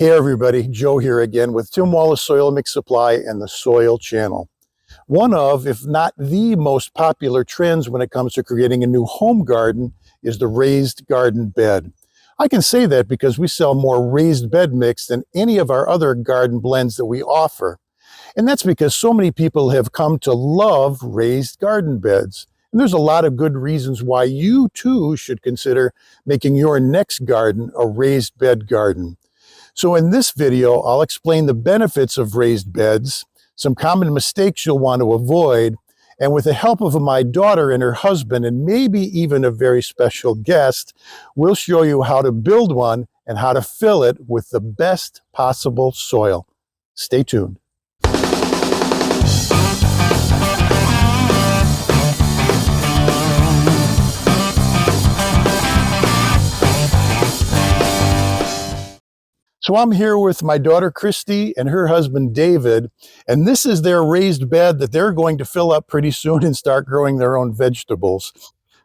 Hey everybody, Joe here again with Tim Wallace Soil Mix Supply and the Soil Channel. One of, if not the most popular trends when it comes to creating a new home garden is the raised garden bed. I can say that because we sell more raised bed mix than any of our other garden blends that we offer. And that's because so many people have come to love raised garden beds. And there's a lot of good reasons why you too should consider making your next garden a raised bed garden. So in this video, I'll explain the benefits of raised beds, some common mistakes you'll want to avoid, and with the help of my daughter and her husband, and maybe even a very special guest, we'll show you how to build one and how to fill it with the best possible soil. Stay tuned. So I'm here with my daughter Christy and her husband David, and this is their raised bed that they're going to fill up pretty soon and start growing their own vegetables.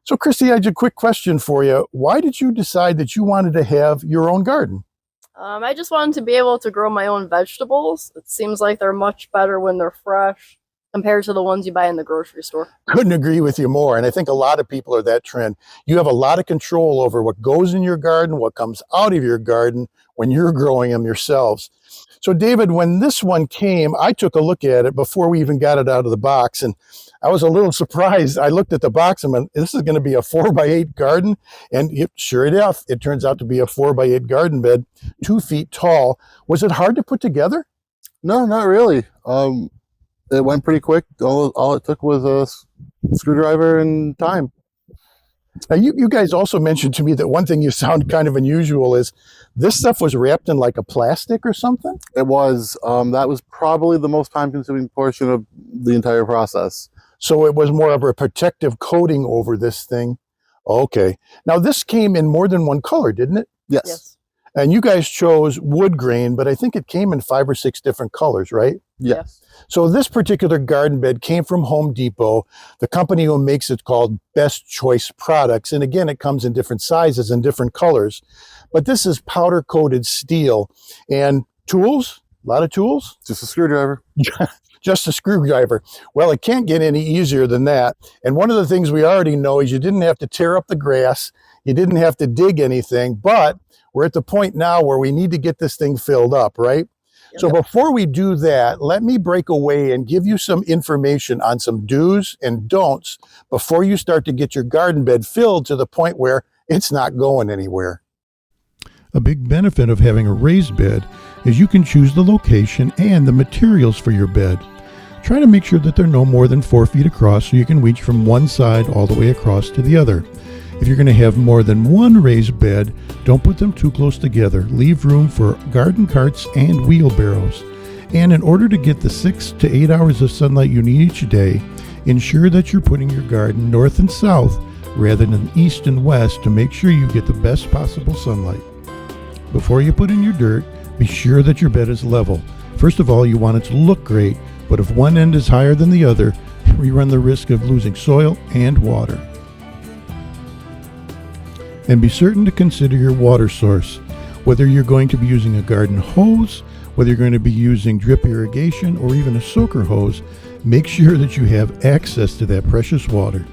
So Christy, I have a quick question for you. Why did you decide that you wanted to have your own garden? I just wanted to be able to grow my own vegetables. It seems like they're much better when they're fresh compared to the ones you buy in the grocery store. Couldn't agree with you more. And I think a lot of people are that trend. You have a lot of control over what goes in your garden, what comes out of your garden when you're growing them yourselves. So David, when this one came, I took a look at it before we even got it out of the box. And I was a little surprised. I looked at the box and went, this is going to be a 4x8 garden. And sure enough, it turns out to be a 4x8 garden bed, 2 feet tall. Was it hard to put together? No, not really. It went pretty quick. All it took was a screwdriver and time. Now, you guys also mentioned to me that one thing you sound kind of unusual is this stuff was wrapped in like a plastic or something? It was. That was probably the most time-consuming portion of the entire process. So it was more of a protective coating over this thing. Okay. Now, this came in more than one color, didn't it? Yes. And you guys chose wood grain, but I think it came in 5 or 6 different colors, right? Yes. So this particular garden bed came from Home Depot. The company who makes it called Best Choice Products. And again, it comes in different sizes and different colors. But this is powder coated steel. And tools, a lot of tools. Just a screwdriver. Just a screwdriver. Well, it can't get any easier than that. And one of the things we already know is you didn't have to tear up the grass. You didn't have to dig anything, but we're at the point now where we need to get this thing filled up, right? Yep. So before we do that, let me break away and give you some information on some do's and don'ts before you start to get your garden bed filled to the point where it's not going anywhere. A big benefit of having a raised bed is you can choose the location and the materials for your bed. Try to make sure that they're no more than 4 feet across so you can reach from one side all the way across to the other. If you're going to have more than one raised bed, don't put them too close together. Leave room for garden carts and wheelbarrows. And in order to get the 6 to 8 hours of sunlight you need each day, ensure that you're putting your garden north and south rather than east and west to make sure you get the best possible sunlight. Before you put in your dirt, be sure that your bed is level. First of all, you want it to look great, but if one end is higher than the other, you run the risk of losing soil and water. And be certain to consider your water source, whether you're going to be using a garden hose, whether you're going to be using drip irrigation, or even a soaker hose. Make sure that you have access to that precious water.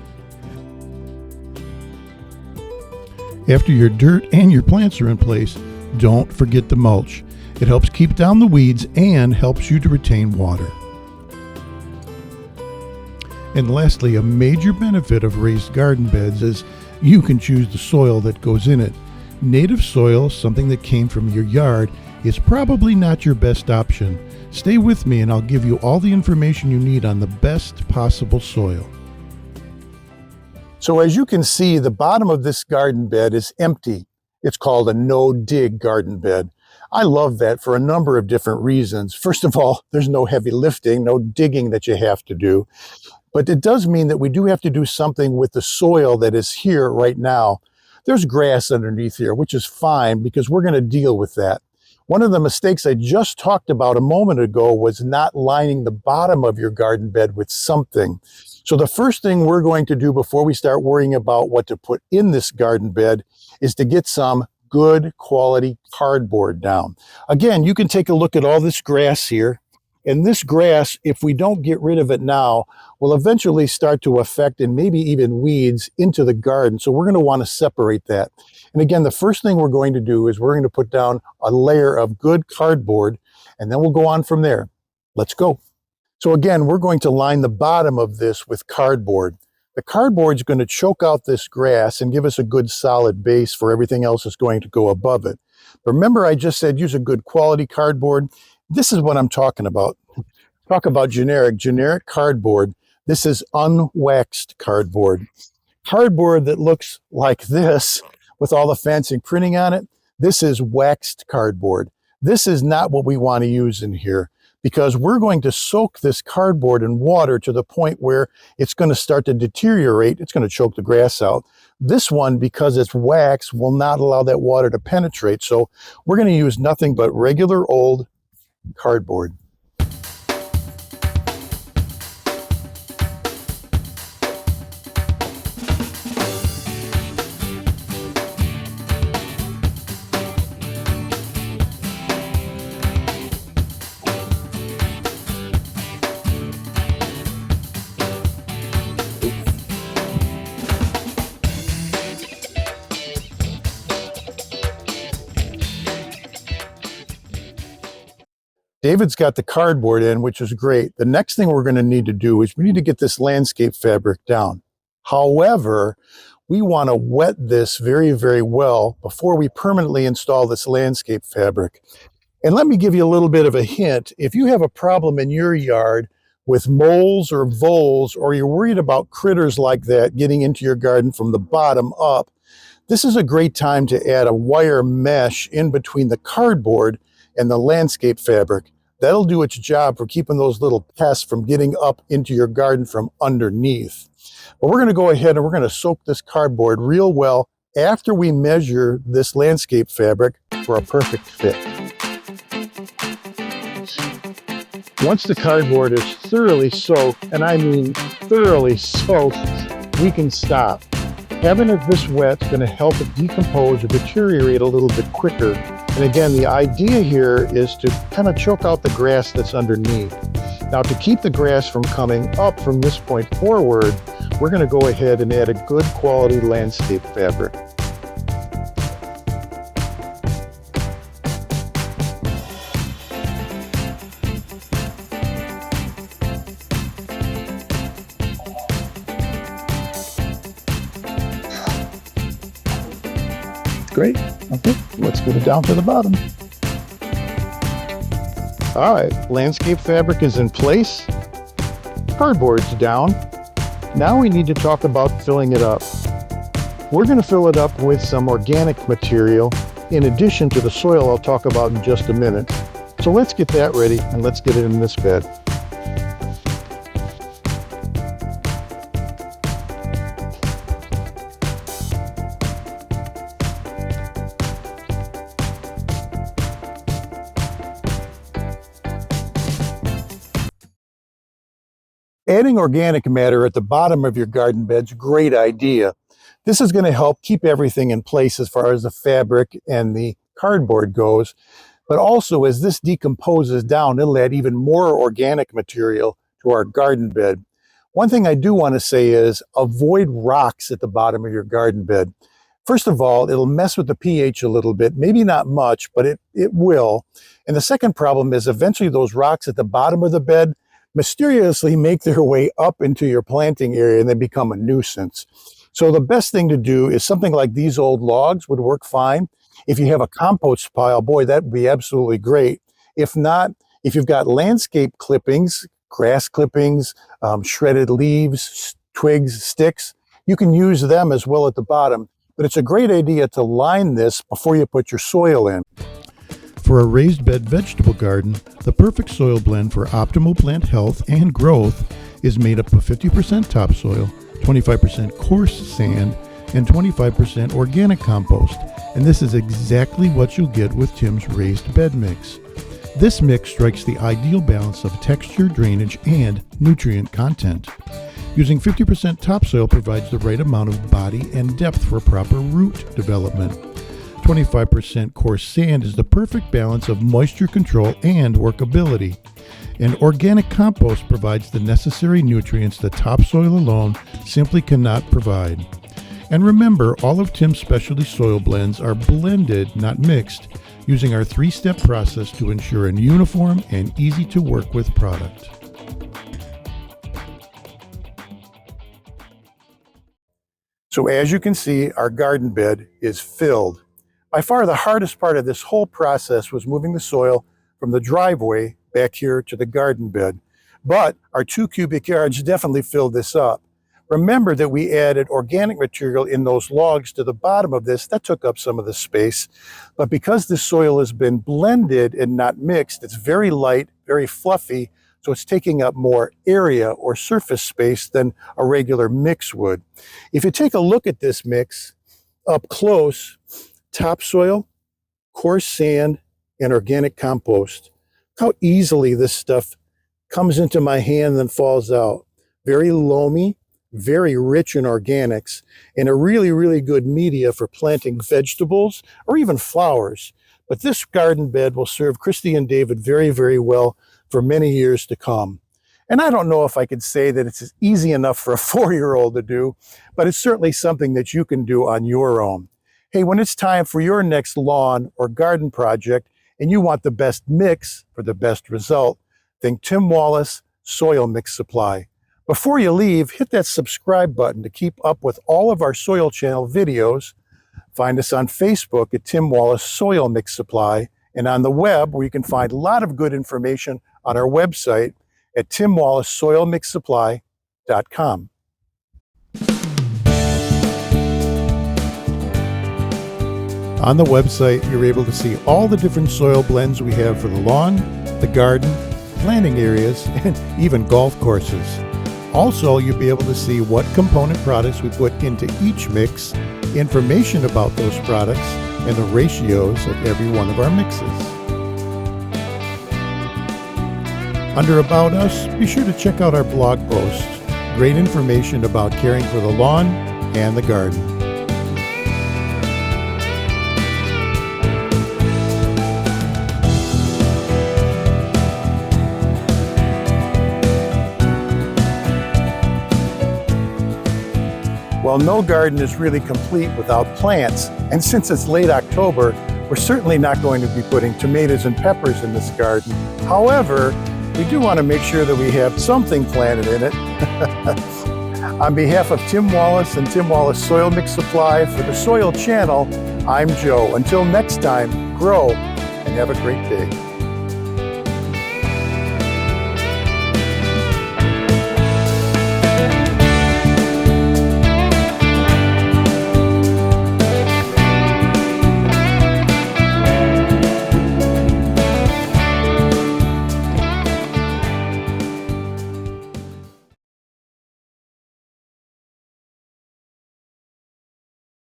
After your dirt and your plants are in place, don't forget the mulch. It helps keep down the weeds and helps you to retain water. And lastly, a major benefit of raised garden beds is you can choose the soil that goes in it. Native soil, something that came from your yard, is probably not your best option. Stay with me and I'll give you all the information you need on the best possible soil. So as you can see, the bottom of this garden bed is empty. It's called a no-dig garden bed. I love that for a number of different reasons. First of all, there's no heavy lifting, no digging that you have to do. But it does mean that we do have to do something with the soil that is here right now. There's grass underneath here, which is fine because we're going to deal with that. One of the mistakes I just talked about a moment ago was not lining the bottom of your garden bed with something. So the first thing we're going to do before we start worrying about what to put in this garden bed is to get some good quality cardboard down. Again, you can take a look at all this grass here. And this grass, if we don't get rid of it now, will eventually start to affect and maybe even weeds into the garden. So we're going to want to separate that. And again, the first thing we're going to do is we're going to put down a layer of good cardboard, and then we'll go on from there. Let's go. So again, we're going to line the bottom of this with cardboard. The cardboard is going to choke out this grass and give us a good solid base for everything else that's going to go above it. But remember, I just said use a good quality cardboard. This is what I'm talking about. Talk about generic cardboard. This is unwaxed cardboard. Cardboard that looks like this with all the fancy printing on it, this is waxed cardboard. This is not what we want to use in here, because we're going to soak this cardboard in water to the point where it's going to start to deteriorate. It's going to choke the grass out. This one, because it's wax, will not allow that water to penetrate. So we're going to use nothing but regular old cardboard. David's got the cardboard in, which is great. The next thing we're going to need to do is we need to get this landscape fabric down. However, we want to wet this very, very well before we permanently install this landscape fabric. And let me give you a little bit of a hint. If you have a problem in your yard with moles or voles, or you're worried about critters like that getting into your garden from the bottom up, this is a great time to add a wire mesh in between the cardboard and the landscape fabric. That'll do its job for keeping those little pests from getting up into your garden from underneath. But we're going to go ahead and we're going to soak this cardboard real well after we measure this landscape fabric for a perfect fit. Once the cardboard is thoroughly soaked, and I mean thoroughly soaked, we can stop. Having it this wet is going to help it decompose or deteriorate a little bit quicker. And again, the idea here is to kind of choke out the grass that's underneath. Now, to keep the grass from coming up from this point forward, we're going to go ahead and add a good quality landscape fabric. Great. Okay, let's get it down to the bottom. All right, landscape fabric is in place. Cardboard's down. Now we need to talk about filling it up. We're going to fill it up with some organic material in addition to the soil I'll talk about in just a minute. So let's get that ready and let's get it in this bed. Adding organic matter at the bottom of your garden bed's a great idea. This is going to help keep everything in place as far as the fabric and the cardboard goes. But also, as this decomposes down, it'll add even more organic material to our garden bed. One thing I do want to say is avoid rocks at the bottom of your garden bed. First of all, it'll mess with the pH a little bit, maybe not much, but it will. And the second problem is eventually those rocks at the bottom of the bed mysteriously make their way up into your planting area and they become a nuisance. So the best thing to do is something like these old logs would work fine. If you have a compost pile, boy, that would be absolutely great. If not, if you've got landscape clippings, grass clippings, shredded leaves, twigs, sticks, you can use them as well at the bottom. But it's a great idea to line this before you put your soil in. For a raised bed vegetable garden, the perfect soil blend for optimal plant health and growth is made up of 50% topsoil, 25% coarse sand, and 25% organic compost. And this is exactly what you'll get with Tim's raised bed mix. This mix strikes the ideal balance of texture, drainage, and nutrient content. Using 50% topsoil provides the right amount of body and depth for proper root development. 25% coarse sand is the perfect balance of moisture control and workability. And organic compost provides the necessary nutrients that topsoil alone simply cannot provide. And remember, all of Tim's specialty soil blends are blended, not mixed, using our 3-step process to ensure a uniform and easy to work with product. So as you can see, our garden bed is filled. By far the hardest part of this whole process was moving the soil from the driveway back here to the garden bed. But our 2 cubic yards definitely filled this up. Remember that we added organic material in those logs to the bottom of this. That took up some of the space. But because this soil has been blended and not mixed, it's very light, very fluffy, so it's taking up more area or surface space than a regular mix would. If you take a look at this mix up close, topsoil, coarse sand, and organic compost, how easily this stuff comes into my hand and then falls out. Very loamy, very rich in organics, and a really, really good media for planting vegetables or even flowers. But this garden bed will serve Christy and David very, very well for many years to come. And I don't know if I could say that it's easy enough for a 4-year-old to do, but it's certainly something that you can do on your own. Hey, when it's time for your next lawn or garden project and you want the best mix for the best result, think Tim Wallace Soil Mix Supply. Before you leave, hit that subscribe button to keep up with all of our Soil Channel videos. Find us on Facebook at Tim Wallace Soil Mix Supply, and on the web where you can find a lot of good information on our website at timwallacesoilmixsupply.com. On the website, you're able to see all the different soil blends we have for the lawn, the garden, planting areas, and even golf courses. Also, you'll be able to see what component products we put into each mix, information about those products, and the ratios of every one of our mixes. Under About Us, be sure to check out our blog posts. Great information about caring for the lawn and the garden. Well, no garden is really complete without plants, and since it's late October, we're certainly not going to be putting tomatoes and peppers in this garden. However, we do want to make sure that we have something planted in it. On behalf of Tim Wallace and Tim Wallace Soil Mix Supply for the Soil Channel, I'm Joe. Until next time, grow and have a great day.